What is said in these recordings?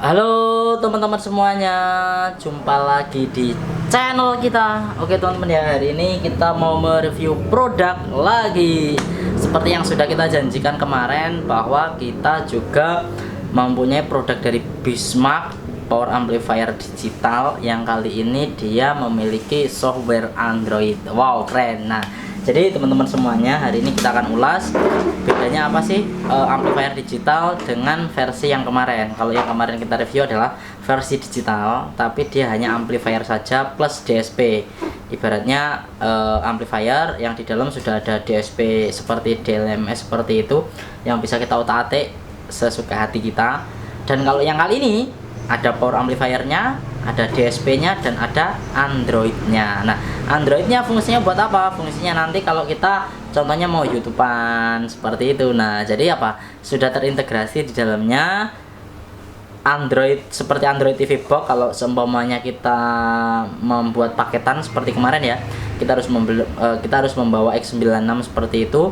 Halo teman-teman semuanya, jumpa lagi di channel kita. Oke teman-teman ya, hari ini kita mau mereview produk lagi. Seperti yang sudah kita janjikan kemarin, bahwa kita juga mempunyai produk dari Bismarck Power Amplifier Digital, yang kali ini dia memiliki software Android. Wow, keren. Nah, jadi teman-teman semuanya, hari ini kita akan ulas bedanya apa sih amplifier digital dengan versi yang kemarin. Kalau yang kemarin kita review adalah versi digital, tapi dia hanya amplifier saja plus DSP. Ibaratnya amplifier yang di dalam sudah ada DSP seperti DLMS seperti itu, yang bisa kita otak-atik sesuka hati kita. Dan kalau yang kali ini ada power amplifiernya, ada DSP-nya, dan ada Android-nya. Nah, Android-nya fungsinya buat apa? Fungsinya nanti kalau kita contohnya mau YouTubean seperti itu. Nah, jadi apa? Sudah terintegrasi di dalamnya Android, seperti Android TV Box. Kalau seumpamanya kita membuat paketan seperti kemarin ya, kita harus membawa X96 seperti itu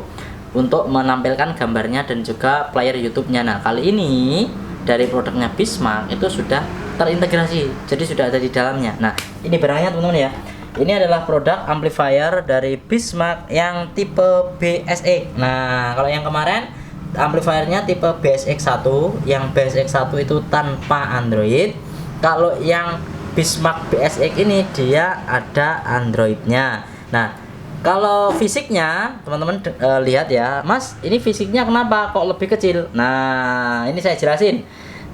untuk menampilkan gambarnya dan juga player YouTube-nya. Nah, kali ini dari produknya Bismarck itu sudah terintegrasi, jadi sudah ada di dalamnya. Nah, ini barangnya teman-teman ya. Ini adalah produk amplifier dari Bismarck yang tipe BSX. Nah, kalau yang kemarin amplifiernya tipe BSX1, yang BSX1 itu tanpa Android. Kalau yang Bismarck BSX ini dia ada Androidnya. Nah, kalau fisiknya teman-teman lihat ya, Mas, ini fisiknya kenapa kok lebih kecil? Nah, ini saya jelasin.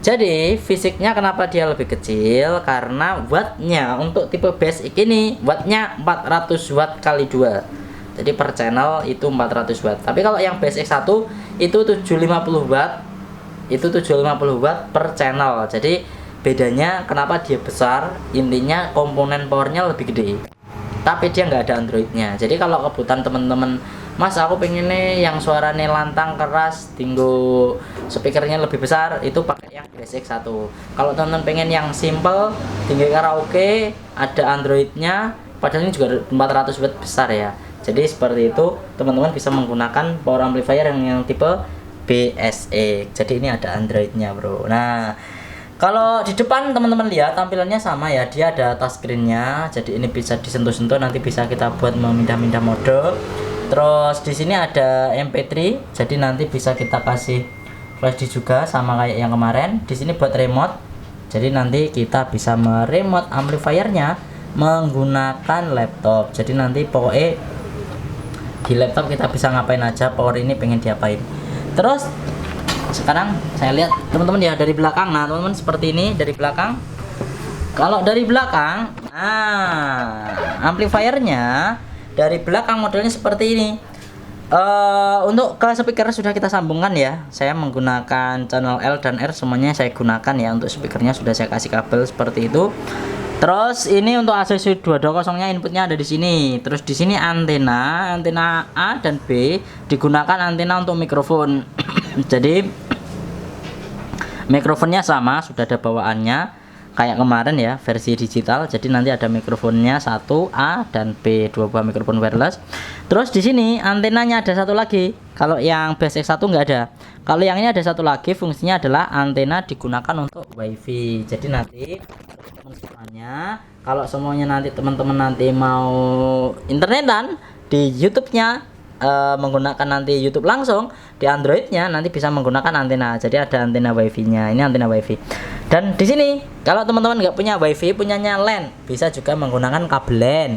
Jadi fisiknya kenapa dia lebih kecil, karena wattnya untuk tipe BSX ini wattnya 400 watt kali 2. Jadi per channel itu 400 watt. Tapi kalau yang BSX1 itu 750 watt. Itu 750 watt per channel. Jadi bedanya kenapa dia besar, intinya komponen powernya lebih gede, tapi dia nggak ada Androidnya. Jadi kalau kebutuhan teman-teman, Mas, aku pengennya yang suaranya lantang keras, tinggu speakernya lebih besar, itu pakai yang BSX1. Kalau teman-teman pengen yang simple, tinggi karaoke, ada Androidnya, padahal ini juga 400 watt besar ya. Jadi seperti itu, teman-teman bisa menggunakan power amplifier yang tipe BSX. Jadi ini ada Androidnya, bro. Nah, kalau di depan teman-teman lihat tampilannya sama ya, dia ada touchscreen-nya. Jadi ini bisa disentuh-sentuh, nanti bisa kita buat memindah-mindah mode. Terus di sini ada MP3, jadi nanti bisa kita kasih flash disk juga sama kayak yang kemarin. Di sini buat remote. Jadi nanti kita bisa meremote amplifiernya menggunakan laptop. Jadi nanti pokoknya di laptop kita bisa ngapain aja, power ini pengen diapain. Terus sekarang saya lihat teman-teman ya dari belakang. Nah, teman-teman seperti ini dari belakang. Kalau dari belakang, nah, amplifiernya dari belakang modelnya seperti ini. Untuk ke speaker sudah kita sambungkan ya. Saya menggunakan channel L dan R, semuanya saya gunakan ya. Untuk speakernya sudah saya kasih kabel seperti itu. Terus ini untuk ACC 220-nya inputnya ada di sini. Terus di sini antena A dan B digunakan antena untuk mikrofon. Jadi mikrofonnya sama, sudah ada bawaannya kayak kemarin ya, versi digital. Jadi nanti ada mikrofonnya 1A dan B, dua buah mikrofon wireless. Terus di sini antenanya ada satu lagi. Kalau yang BSX1 nggak ada. Kalau yang ini ada satu lagi, fungsinya adalah antena digunakan untuk WiFi. Jadi nanti semuanya, kalau semuanya nanti teman-teman nanti mau internetan di YouTube-nya, menggunakan nanti YouTube langsung di Android-nya, nanti bisa menggunakan antena. Jadi ada antena WiFi-nya. Ini antena WiFi. Dan di sini kalau teman-teman nggak punya WiFi, punyanya LAN, bisa juga menggunakan kabel LAN.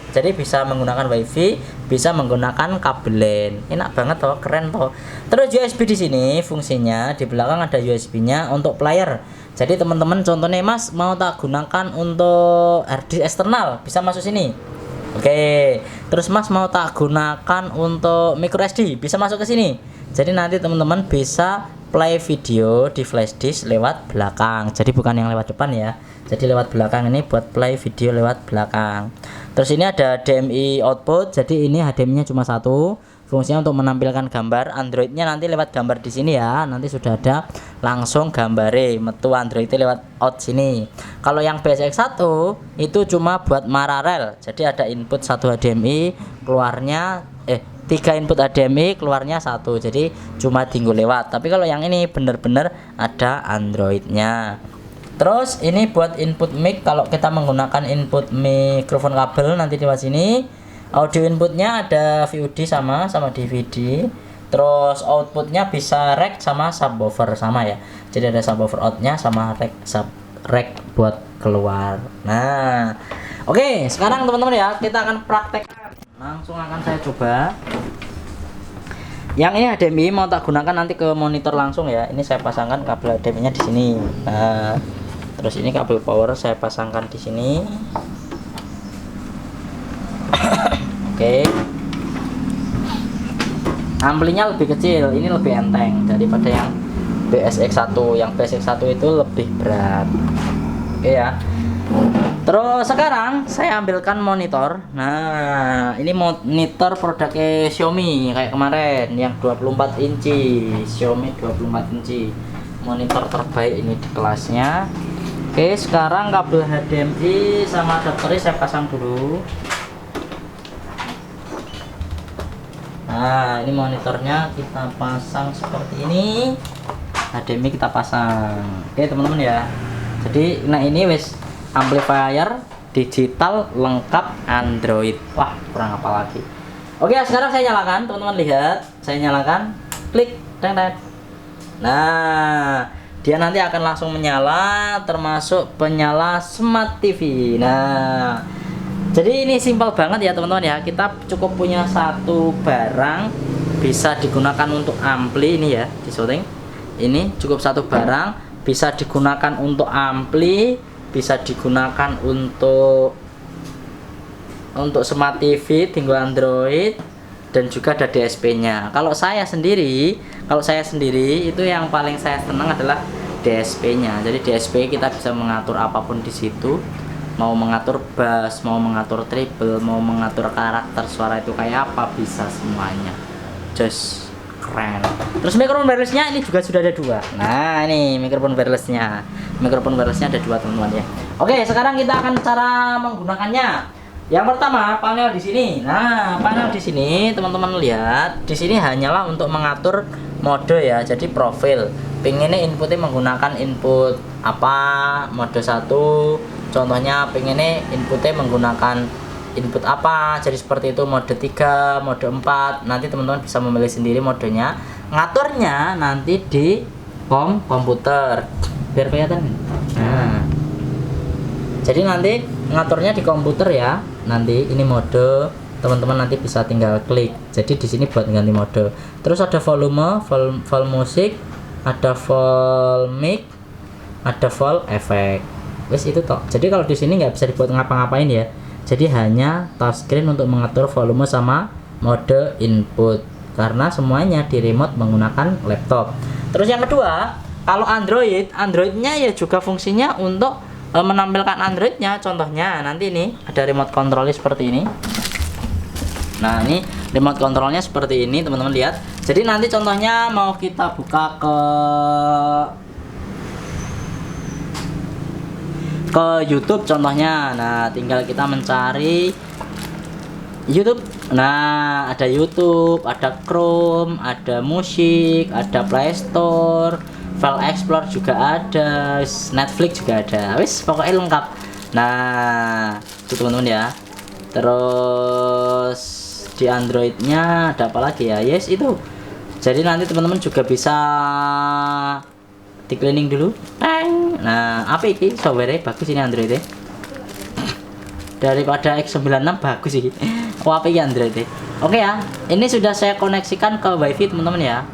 Jadi bisa menggunakan WiFi, bisa menggunakan kabel LAN. Enak banget toh, keren toh. Terus USB di sini fungsinya di belakang ada USB-nya untuk player. Jadi teman-teman contohnya, Mas, mau tak gunakan untuk hard disk eksternal, bisa masuk sini. Oke, terus Mas mau tak gunakan untuk micro SD, bisa masuk ke sini. Jadi nanti teman-teman bisa play video di flash disk lewat belakang. Jadi bukan yang lewat depan ya. Jadi lewat belakang, ini buat play video lewat belakang. Terus ini ada HDMI output. Jadi ini HDMI-nya cuma satu. Fungsinya untuk menampilkan gambar. Android-nya nanti lewat gambar di sini ya. Nanti sudah ada langsung gambare, metu Android-nya lewat out sini. Kalau yang BSX1 itu cuma buat mararel. Jadi ada input 1 HDMI, keluarnya 3 input HDMI, keluarnya 1. Jadi cuma tinggal lewat. Tapi kalau yang ini bener-bener ada Android-nya. Terus ini buat input mic, kalau kita menggunakan input mikrofon kabel nanti di sini. Audio inputnya ada VOD sama DVD. Terus outputnya bisa rec sama subwoofer sama ya. Jadi ada subwoofer outnya sama rec buat keluar. Nah, oke, sekarang teman-teman ya, kita akan praktekkan. Langsung akan saya coba. Yang ini HDMI mau tak gunakan nanti ke monitor langsung ya. Ini saya pasangkan kabel HDMI-nya di sini. Nah, terus ini kabel power saya pasangkan di sini. Oke. Amplinya lebih kecil, ini lebih enteng daripada yang BSX1. Yang BSX1 itu lebih berat. Oke ya. Terus sekarang saya ambilkan monitor. Nah, ini monitor produknya Xiaomi kayak kemarin yang 24 inci. Xiaomi 24 inci. Monitor terbaik ini di kelasnya. Oke, sekarang kabel HDMI sama adapternya saya pasang dulu. Nah, ini monitornya kita pasang seperti ini. HDMI kita pasang. Oke, teman-teman ya. Jadi, nah ini wes amplifier digital lengkap Android. Wah, kurang apa lagi. Oke, sekarang saya nyalakan, teman-teman lihat. Saya nyalakan, klik, teng. Nah, dia nanti akan langsung menyala, termasuk penyala Smart TV. Nah, jadi ini simpel banget ya teman-teman ya. Kita cukup punya satu barang bisa digunakan untuk ampli ini ya, di syuting. Ini cukup satu barang bisa digunakan untuk ampli, bisa digunakan untuk Smart TV tinggal Android, dan juga ada DSP-nya. Kalau saya sendiri itu yang paling saya senang adalah DSP-nya. Jadi DSP kita bisa mengatur apapun di situ. Mau mengatur bass, mau mengatur treble, mau mengatur karakter suara itu kayak apa, bisa semuanya. Just keren. Terus mikrofon wirelessnya ini juga sudah ada dua. Nah, ini mikrofon wirelessnya. Mikrofon wirelessnya ada dua teman-teman ya. Oke, sekarang kita akan cara menggunakannya. Yang pertama, panel di sini. Nah, panel di sini teman-teman lihat. Di sini hanyalah untuk mengatur mode ya. Jadi profil. Pengennya inputnya menggunakan input apa? Mode 1. Contohnya pengennya inputnya menggunakan input apa, jadi seperti itu. Mode 3, mode 4, nanti teman-teman bisa memilih sendiri modenya. Ngaturnya nanti di komputer biar kelihatan. Nah, jadi nanti ngaturnya di komputer ya. Nanti ini mode, teman-teman nanti bisa tinggal klik. Jadi di sini buat ganti mode. Terus ada volume, vol musik, ada vol mic, ada vol efek. Wes itu toh. Jadi kalau di sini nggak bisa dibuat ngapa-ngapain ya. Jadi hanya touchscreen untuk mengatur volume sama mode input, karena semuanya di remote menggunakan laptop. Terus yang kedua, kalau Androidnya ya juga fungsinya untuk menampilkan Androidnya. Contohnya nanti ini ada remote controlnya seperti ini. Nah, ini remote controlnya seperti ini teman-teman lihat. Jadi nanti contohnya mau kita buka ke YouTube contohnya. Nah, tinggal kita mencari YouTube. Nah, ada YouTube, ada Chrome, ada musik, ada Play Store, File Explorer juga ada, Netflix juga ada. Wis pokoknya lengkap. Nah, itu teman-teman ya. Terus di Androidnya ada apa lagi ya? Yes, itu. Jadi nanti teman-teman juga bisa di cleaning dulu. Nah, apa ini software bagus ini Android ya. Daripada X96 bagus ini. Oh, apa ini Android ya. Oke ya, ini sudah saya koneksikan ke WiFi teman-teman ya.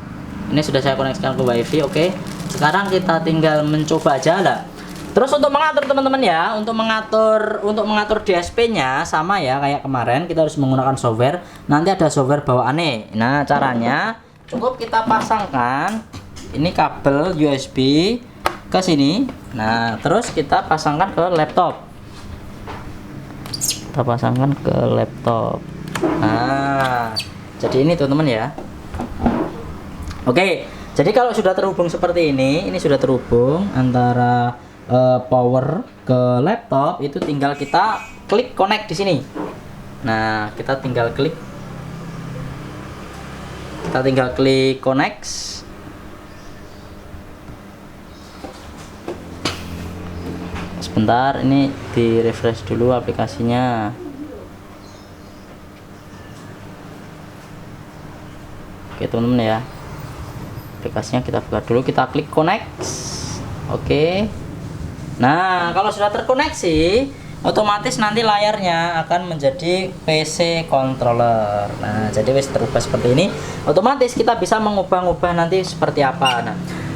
Ini sudah saya koneksikan ke WiFi. Oke. Sekarang kita tinggal mencoba aja lah. Terus untuk mengatur teman-teman ya, untuk mengatur DSP-nya sama ya kayak kemarin, kita harus menggunakan software. Nanti ada software bawaannya. Nah, caranya cukup kita pasangkan ini kabel USB ke sini. Nah, terus kita pasangkan ke laptop. Kita pasangkan ke laptop. Nah, jadi ini teman-teman ya. Oke, jadi kalau sudah terhubung seperti ini sudah terhubung antara power ke laptop, itu tinggal kita klik connect di sini. Nah, kita tinggal klik connect. Sebentar, ini di refresh dulu aplikasinya. Oke teman-teman ya, aplikasinya kita buka dulu, kita klik connect. Oke, nah kalau sudah terkoneksi, otomatis nanti layarnya akan menjadi PC controller. Nah jadi wis terubah seperti ini, otomatis kita bisa mengubah-ubah nanti seperti apa. Nah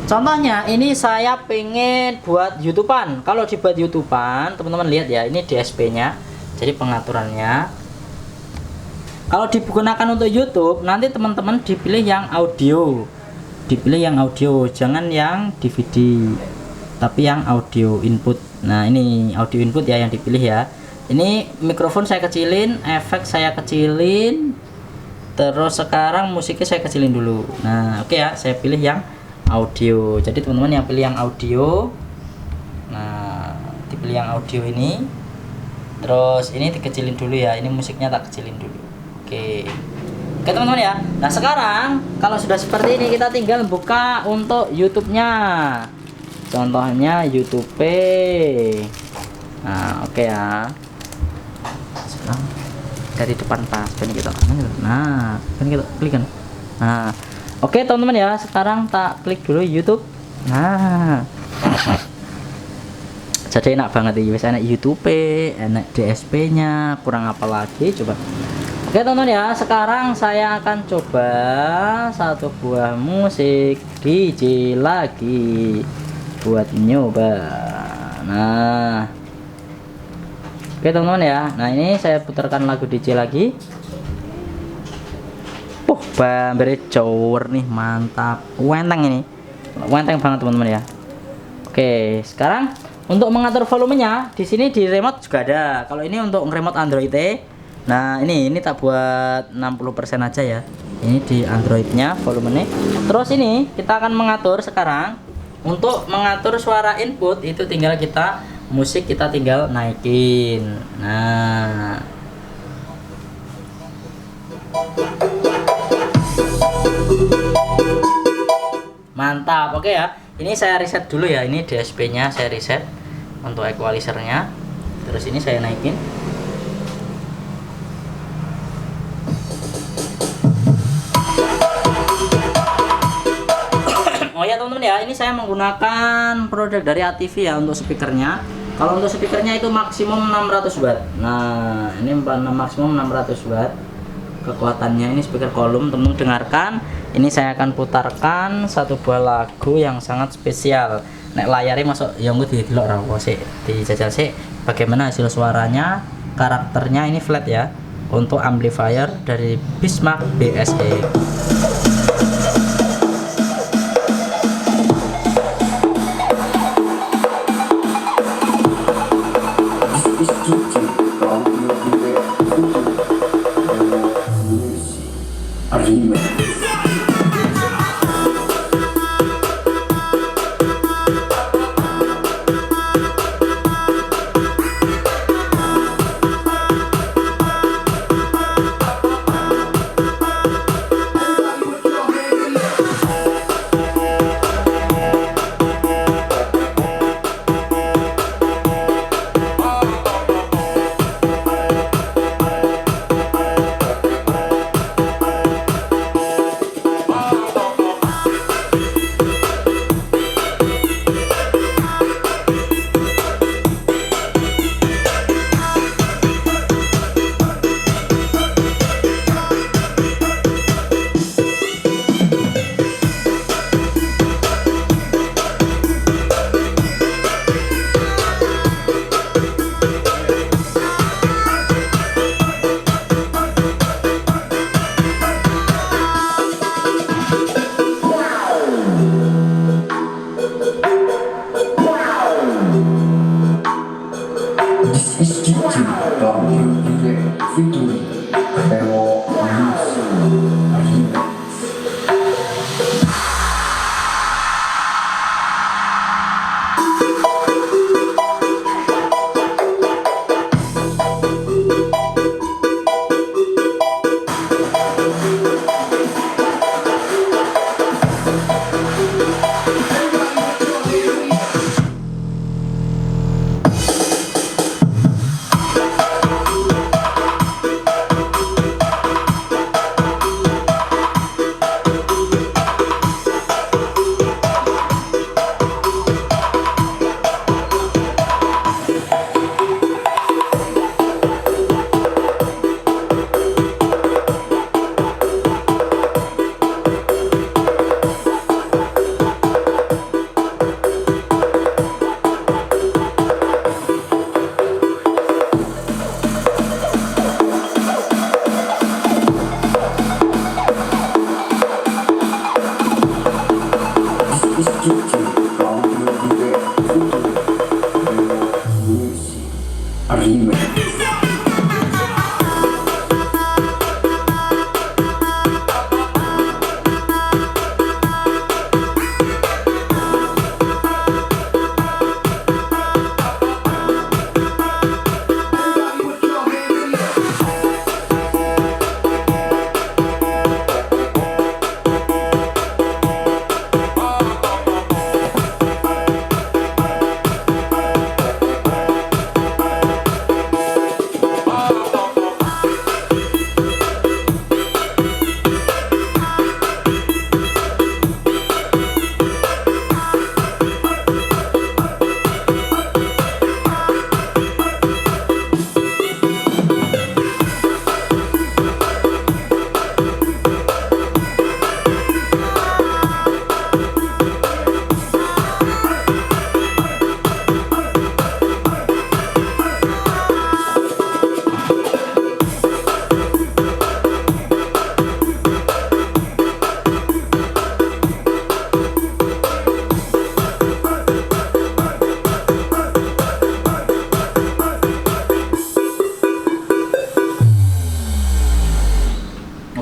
contohnya ini saya pengen buat YouTubean. Kalau dibuat YouTubean, teman-teman lihat ya, ini DSP nya, jadi pengaturannya. Kalau digunakan untuk YouTube, nanti teman-teman dipilih yang audio, jangan yang DVD, tapi yang audio input. Nah ini audio input ya yang dipilih ya. Ini mikrofon saya kecilin, efek saya kecilin, terus sekarang musiknya saya kecilin dulu. Nah oke ya, saya pilih yang audio. Jadi teman-teman yang pilih yang audio, nah dipilih yang audio ini, terus ini dikecilin dulu ya, ini musiknya tak kecilin dulu. Oke teman-teman ya. Nah sekarang kalau sudah seperti ini, kita tinggal buka untuk YouTube-nya. Contohnya YouTube. Nah oke ya, sekarang dari depan pas ini kita. Nah ini kita klik kan. Nah oke teman-teman ya, sekarang tak klik dulu YouTube. Nah jadi enak banget ini, enak YouTube, enak DSP nya, kurang apa lagi coba. Oke teman-teman ya, sekarang saya akan coba satu buah musik DJ lagi buat nyoba. Nah oke teman-teman ya, nah ini saya putarkan lagu DJ lagi. Bambere cower nih, mantap, wenteng ini, wenteng banget teman-teman ya. Oke sekarang untuk mengatur volumenya, di sini di remote juga ada. Kalau ini untuk remote Android, nah ini tak buat 60% aja ya, ini di Androidnya volumenya. Terus ini kita akan mengatur sekarang untuk mengatur suara input, itu tinggal kita musik kita tinggal naikin. Nah mantap. Oke ya, ini saya reset dulu ya, ini DSP nya saya reset untuk equalizernya, terus ini saya naikin. Oh ya teman-teman ya, ini saya menggunakan produk dari ATV ya untuk speakernya. Kalau untuk speakernya itu maksimum 600 watt. Nah ini maksimum 600 watt kekuatannya. Ini speaker kolom, teman-teman dengarkan. Ini saya akan putarkan satu buah lagu yang sangat spesial. Nek layarnya masuk yang gue di rawo sih, dijajal sih bagaimana hasil suaranya. Karakternya ini flat ya, untuk amplifier dari Bismarck BSE.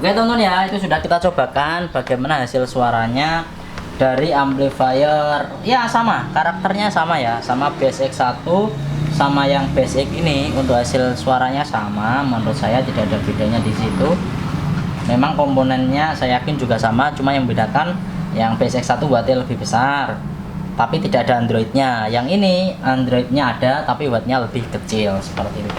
Oke teman-teman ya, itu sudah kita cobakan bagaimana hasil suaranya dari amplifier. Ya sama, karakternya sama ya, sama BSX1 sama yang basic ini. Untuk hasil suaranya sama, menurut saya tidak ada bedanya di situ. Memang komponennya saya yakin juga sama, cuma yang membedakan yang BSX1 wattnya lebih besar, tapi tidak ada Androidnya. Yang ini Androidnya ada, tapi wattnya lebih kecil seperti itu.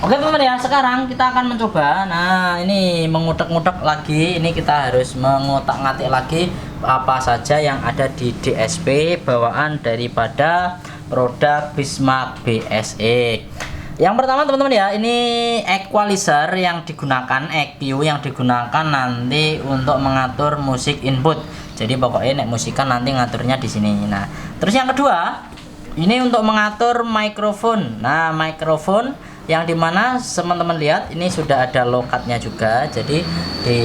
Oke teman-teman ya, sekarang kita akan mencoba. Nah ini mengutak-ngutak lagi, ini kita harus mengotak-ngatik lagi apa saja yang ada di DSP bawaan daripada produk Bismarck BSX. Yang pertama teman-teman ya, ini equalizer yang digunakan, EQ yang digunakan nanti untuk mengatur musik input. Jadi pokoknya nek musikan nanti ngaturnya di sini. Nah terus yang kedua, ini untuk mengatur mikrofon. Nah mikrofon yang dimana teman-teman lihat ini sudah ada lokatnya juga. Jadi di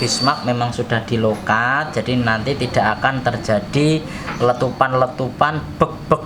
Bismarck memang sudah di lokat, jadi nanti tidak akan terjadi letupan-letupan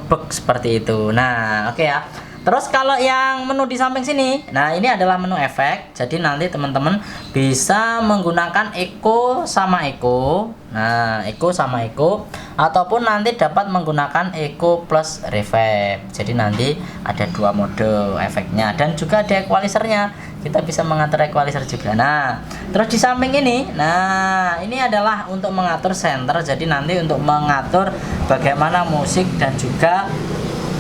bek seperti itu. Nah oke ya. Terus kalau yang menu di samping sini, nah ini adalah menu efek. Jadi nanti teman-teman bisa menggunakan echo sama echo. Nah, echo sama echo, ataupun nanti dapat menggunakan echo plus reverb. Jadi nanti ada dua mode efeknya, dan juga ada equalizernya. Kita bisa mengatur equalizer juga. Nah, terus di samping ini, nah ini adalah untuk mengatur center. Jadi nanti untuk mengatur bagaimana musik dan juga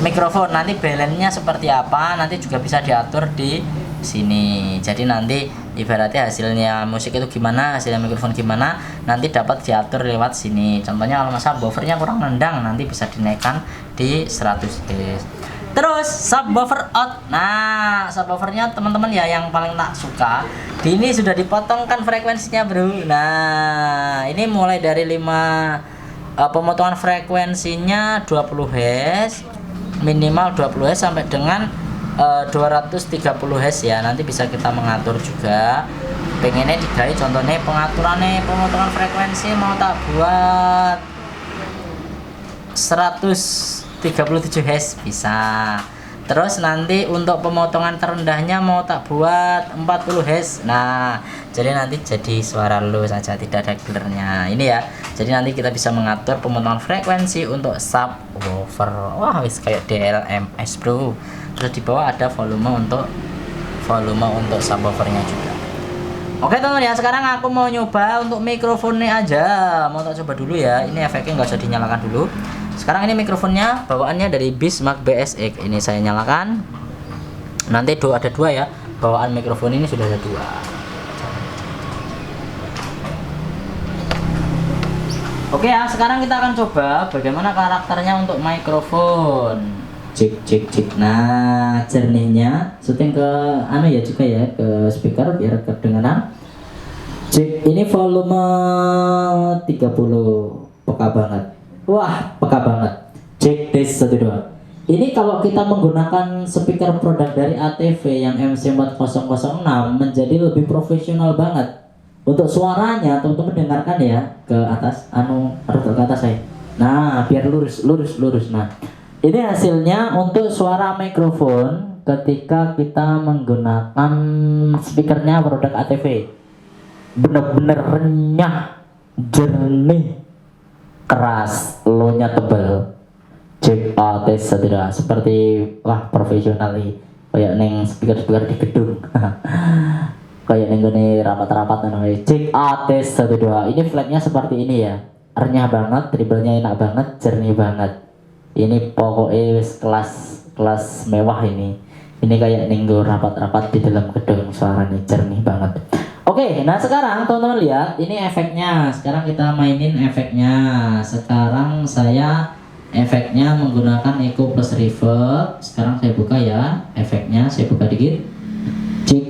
mikrofon, nanti balance-nya seperti apa nanti juga bisa diatur di sini. Jadi nanti ibaratnya hasilnya musik itu gimana, hasilnya mikrofon gimana, nanti dapat diatur lewat sini. Contohnya kalau masa buffernya kurang nendang, nanti bisa dinaikkan di 100 Hz. Terus subwoofer out. Nah subwoofernya teman-teman ya, yang paling tak suka di ini sudah dipotongkan frekuensinya bro. Nah ini mulai dari 5 pemotongan frekuensinya 20 Hz, minimal 20 Hz sampai dengan 230 Hz ya. Nanti bisa kita mengatur juga. Pengennya digawe contohnya pengaturannya pemotongan frekuensi mau tak buat 137 Hz bisa. Terus nanti untuk pemotongan terendahnya mau tak buat 40 Hz. Nah jadi nanti jadi suara low saja, tidak ada gilernya ini ya. Jadi nanti kita bisa mengatur pemotongan frekuensi untuk subwoofer. Wah wis kayak DLMS bro. Terus di bawah ada volume untuk subwoofernya juga. Oke teman-teman ya, sekarang aku mau nyoba untuk mikrofonnya aja. Mau tak coba dulu ya. Ini efeknya nggak usah dinyalakan dulu. Sekarang ini mikrofonnya bawaannya dari Bismarck BSX. Ini saya nyalakan. Nanti ada dua ya. Bawaan mikrofon ini sudah ada dua. Oke ya, sekarang kita akan coba bagaimana karakternya untuk mikrofon. Cek. Nah, jernihnya syuting ke ya juga ya, ke speaker biar kedengaran. Cek, ini volume 30. Peka banget. Wah, peka banget. Cek tes 1 2. Ini kalau kita menggunakan speaker produk dari ATV yang MC4006 menjadi lebih profesional banget. Untuk suaranya teman-teman dengarkan ya, ke atas ke atas saya. Nah, biar lurus. Nah, ini hasilnya untuk suara mikrofon ketika kita menggunakan speakernya produk ATV. Bener-bener renyah, jernih, keras, low-nya tebal. Cek tes tidak seperti wah profesional nih, kayak neng speaker di gedung. Kayak nenggone rapat-rapat namanya. Cek tes 1 2. Ini flatnya seperti ini ya. Renyah banget, treble-nya enak banget, jernih banget. Ini pokoknya kelas mewah ini. Ini kayak nenggo rapat-rapat di dalam gedung, suaranya jernih banget. Oke, nah sekarang teman-teman lihat ini efeknya. Sekarang kita mainin efeknya. Sekarang saya efeknya menggunakan echo plus reverb. Sekarang saya buka ya efeknya, saya buka dikit. Cek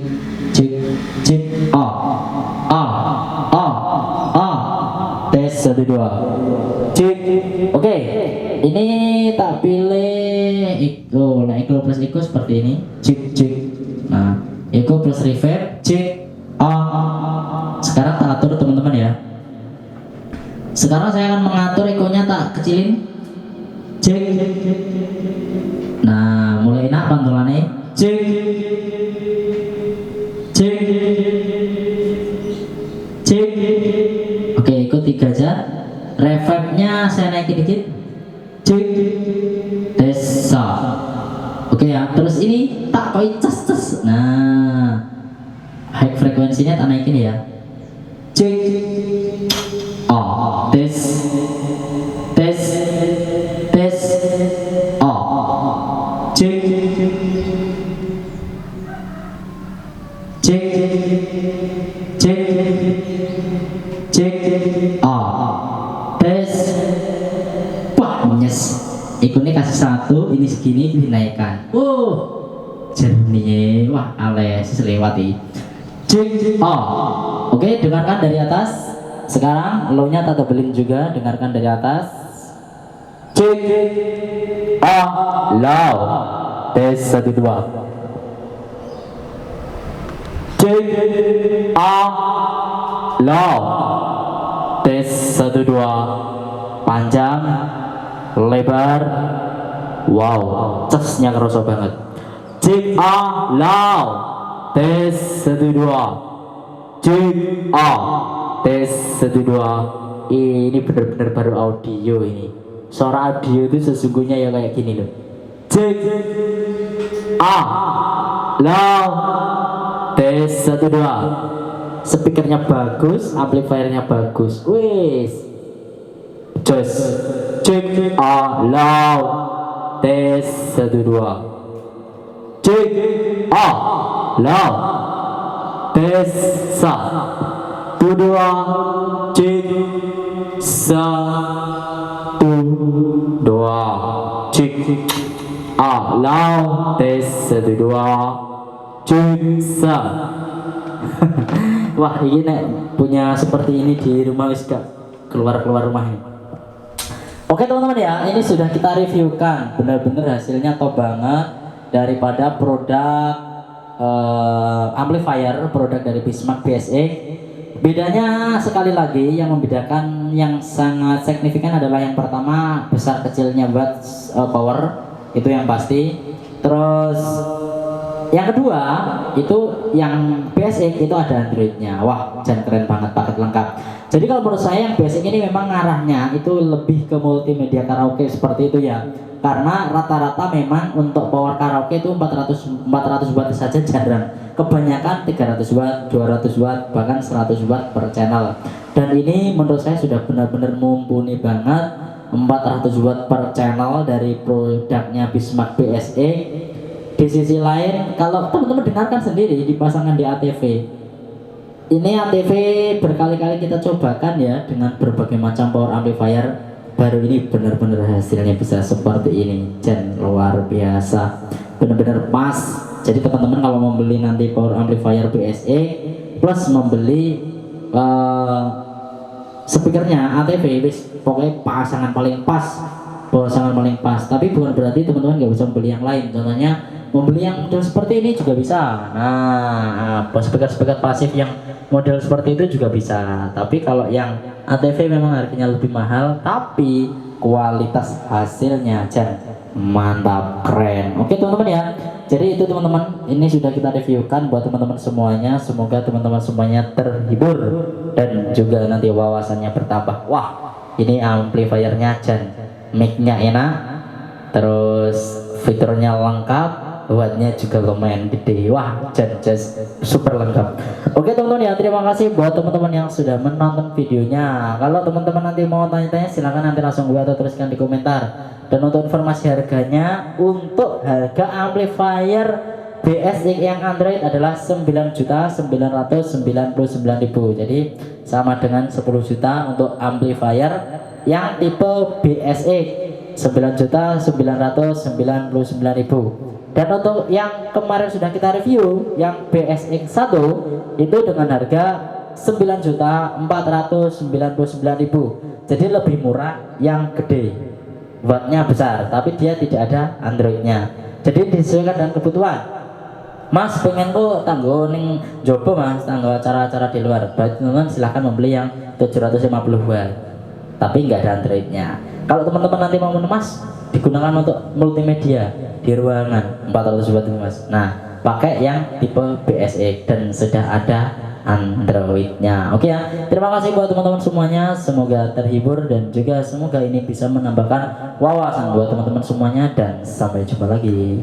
tes 1 2. Cek. Oke. Ini tak pilih echo. Nah, echo plus echo seperti ini. Cek. Nah, echo plus reverb. Cek. Sekarang tak atur teman-teman ya. Sekarang saya akan mengatur echo-nya, tak kecilin. Cek. Nah, mulai enak pantulannya. Cek. 3 aja. Reverbnya saya naikin dikit. Cek tes sa. Oke ya, terus ini tak koi cas. Nah, high frekuensinya tak naikin ya. Cek tes cek tes. Wah, nyes. Ikunnya kasih 1, ini segini dinaikkan. Jernih. Wah, ales selewati. Cek Oke, dengarkan dari atas. Sekarang low-nya tak tebelin juga, dengarkan dari atas. Cek low. Tes 1 2. Cek low. Tes 1 2. Panjang, lebar. Wow, cesnya kerasa banget. Cek low. Tes 1 2. Cek tes 1 2. Ini benar-benar baru audio ini. Suara audio itu sesungguhnya ya kayak gini loh. Cek low. Tes 1 2. Speakernya bagus, amplifiernya bagus. Wis. Jos. Cek low. Tes 1 2. Cek low. Tes 1 2. Cek 1 2. Cek low. Tes 1 2. Cek 1. Wah, ini punya seperti ini di rumah wis gak keluar rumah ini. Oke teman-teman ya, ini sudah kita reviewkan, benar-benar hasilnya top banget daripada produk amplifier, produk dari Bismarck BSX. Bedanya sekali lagi, yang membedakan yang sangat signifikan adalah yang pertama besar kecilnya watt power, itu yang pasti. Terus yang kedua itu yang BSX itu ada Androidnya. Wah, jangan keren banget, paket lengkap. Jadi kalau menurut saya yang BSX ini memang ngarahnya itu lebih ke multimedia karaoke seperti itu ya. Karena rata-rata memang untuk power karaoke itu 400 watt saja jarang. Kebanyakan 300 watt, 200 watt, bahkan 100 watt per channel. Dan ini menurut saya sudah benar-benar mumpuni banget, 400 watt per channel dari produknya Bismarck BSX. Di sisi lain, kalau teman-teman dengarkan sendiri di pasangan di ATV, ini ATV berkali-kali kita cobakan ya dengan berbagai macam power amplifier, baru ini benar-benar hasilnya bisa seperti ini, dan luar biasa, benar-benar pas. Jadi teman-teman kalau membeli nanti power amplifier BSX plus membeli speakernya ATV, pokoknya pasangan paling pas. Tapi bukan berarti teman-teman nggak bisa membeli yang lain. Contohnya membeli yang model seperti ini juga bisa. Nah, speaker pasif yang model seperti itu juga bisa. Tapi kalau yang ATV memang harganya lebih mahal, tapi kualitas hasilnya mantap, keren. Oke teman-teman ya. Jadi itu teman-teman, ini sudah kita reviewkan buat teman-teman semuanya. Semoga teman-teman semuanya terhibur dan juga nanti wawasannya bertambah. Wah, ini amplifiernya mic-nya enak, terus fiturnya lengkap, wattnya juga lumayan gede. Wah, just super lengkap. Oke teman-teman ya, terima kasih buat teman-teman yang sudah menonton videonya. Kalau teman-teman nanti mau tanya-tanya, silahkan nanti langsung gue atau tuliskan di komentar. Dan untuk informasi harganya, untuk harga amplifier BSX yang Android adalah 9.999.000. Jadi sama dengan 10 juta untuk amplifier yang tipe BSX 9.999.000. Dan untuk yang kemarin sudah kita review yang BSX 1 itu dengan harga 9.499.000. Jadi lebih murah yang gede, wattnya besar, tapi dia tidak ada Androidnya. Jadi disesuaikan dengan kebutuhan. Mas pengen tuh tanggo ning jopo mas, tanggo acara-acara di luar, berarti teman-teman silahkan membeli yang 750 watt, tapi nggak ada Androidnya. Kalau teman-teman nanti mau mas, digunakan untuk multimedia di ruangan 400 watt mas. Nah, pakai yang tipe BSX dan sudah ada Androidnya. Oke ya, terima kasih buat teman-teman semuanya, semoga terhibur dan juga semoga ini bisa menambahkan wawasan buat teman-teman semuanya dan sampai jumpa lagi.